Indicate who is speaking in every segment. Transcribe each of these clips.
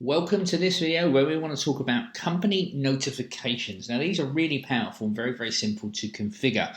Speaker 1: Welcome to this video where we want to talk about company notifications. Now these are really powerful and very simple to configure,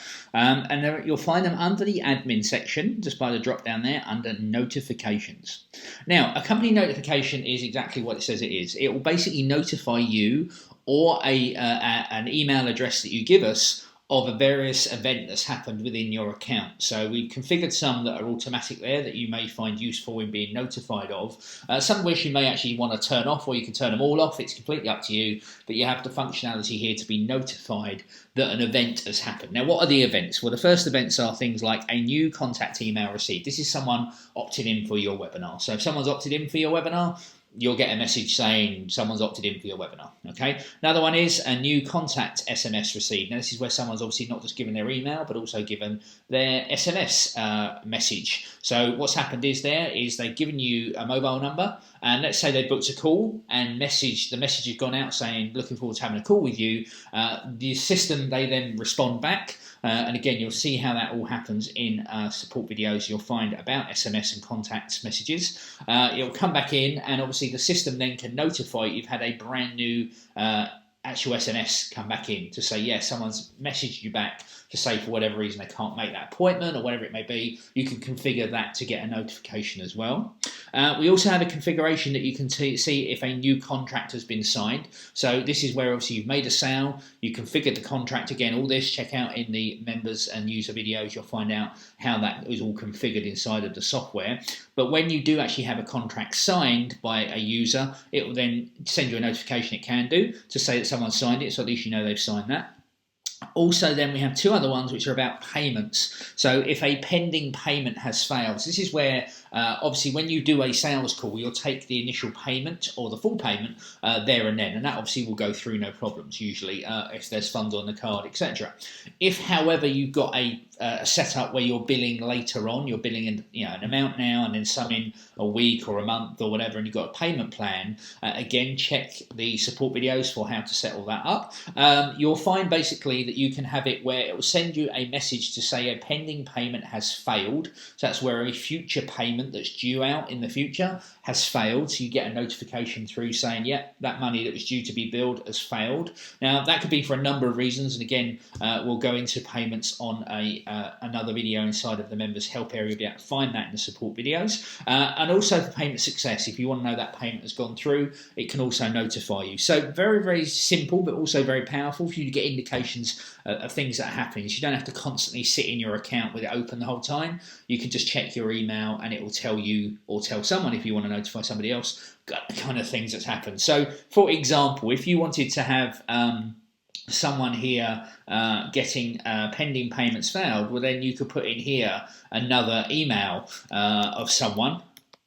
Speaker 1: you'll find them under the admin section just by the drop down there under notifications. Now a company notification is exactly what it says it is. It will basically notify you or an email address that you give us of a various event that's happened within your account. So we've configured some that are automatic there that you may find useful in being notified of. Some of which you may actually want to turn off, or you can turn them all off. It's completely up to you, but you have the functionality here to be notified that an event has happened. Now, what are the events? Well, the first events are things like a new contact email received. This is someone opted in for your webinar. So if someone's opted in for your webinar, you'll get a message saying someone's opted in for your webinar. Okay. Another one is a new contact SMS received. Now this is where someone's obviously not just given their email, but also given their SMS message. So what's happened is they've given you a mobile number, and let's say they booked a call and the message has gone out saying looking forward to having a call with you. The system, they then respond back. And again, you'll see how that all happens in support videos you'll find about SMS and contact messages. It'll come back in, and obviously the system then can notify you've had a brand new actual SMS come back in to say, yeah, someone's messaged you back to say for whatever reason they can't make that appointment or whatever it may be. You can configure that to get a notification as well. We also have a configuration that you can see if a new contract has been signed. So this is where obviously you've made a sale, you configured the contract. Again, all this, check out in the members and user videos, you'll find out how that is all configured inside of the software. But when you do actually have a contract signed by a user, it will then send you a notification, it can do, to say that someone signed it, so at least you know they've signed that. Also, then we have two other ones which are about payments. So if a pending payment has failed, so this is where obviously when you do a sales call, you'll take the initial payment or the full payment there and then, and that obviously will go through no problems usually if there's funds on the card, etc. If, however, you've got a setup where you're billing later on, you're billing an amount now and then some in a week or a month or whatever, and you've got a payment plan, again, check the support videos for how to set all that up. You'll find basically that you can have it where it will send you a message to say a pending payment has failed. So that's where a future payment that's due out in the future has failed. So you get a notification through saying, yeah, that money that was due to be billed has failed. Now that could be for a number of reasons, and again, we'll go into payments on another video inside of the members help area. You'll be able to find that in the support videos. And also for payment success, if you want to know that payment has gone through, it can also notify you. So very simple, but also very powerful for you to get indications of things that are happening. So you don't have to constantly sit in your account with it open the whole time. You can just check your email and it will tell you, or tell someone if you want to notify somebody else, kind of things that's happened. So for example, if you wanted to have someone here getting pending payments failed, well then you could put in here another email of someone,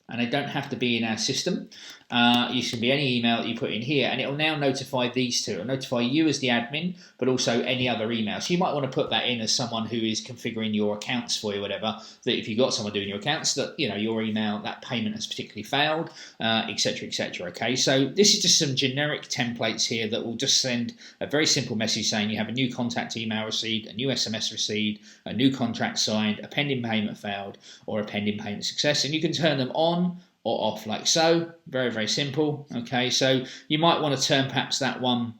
Speaker 1: and they don't have to be in our system. You can be any email that you put in here, and it will now notify these two. It will notify you as the admin, but also any other email. So you might want to put that in as someone who is configuring your accounts for you, whatever, that if you've got someone doing your accounts, that your email, that payment has particularly failed, etc. Okay, so this is just some generic templates here that will just send a very simple message saying you have a new contact email received, a new SMS received, a new contract signed, a pending payment failed, or a pending payment success, and you can turn them on or off like so. Very simple. Okay, so you might want to turn perhaps that one.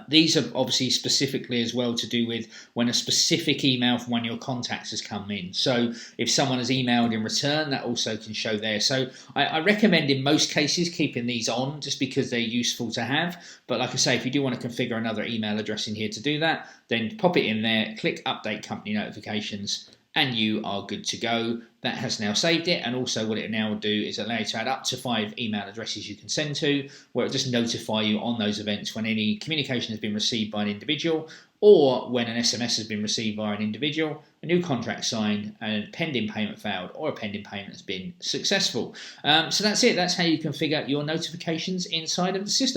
Speaker 1: These are obviously specifically as well to do with when a specific email from one of your contacts has come in. So if someone has emailed in return, that also can show there. So I recommend in most cases keeping these on just because they're useful to have. But like I say, if you do want to configure another email address in here to do that, then pop it in there, click Update Company Notifications, and you are good to go. That has now saved it, and also what it now will do is allow you to add up to 5 email addresses you can send to, where it'll just notify you on those events when any communication has been received by an individual, or when an SMS has been received by an individual, a new contract signed, and a pending payment failed, or a pending payment has been successful. So that's it. That's how you configure your notifications inside of the system.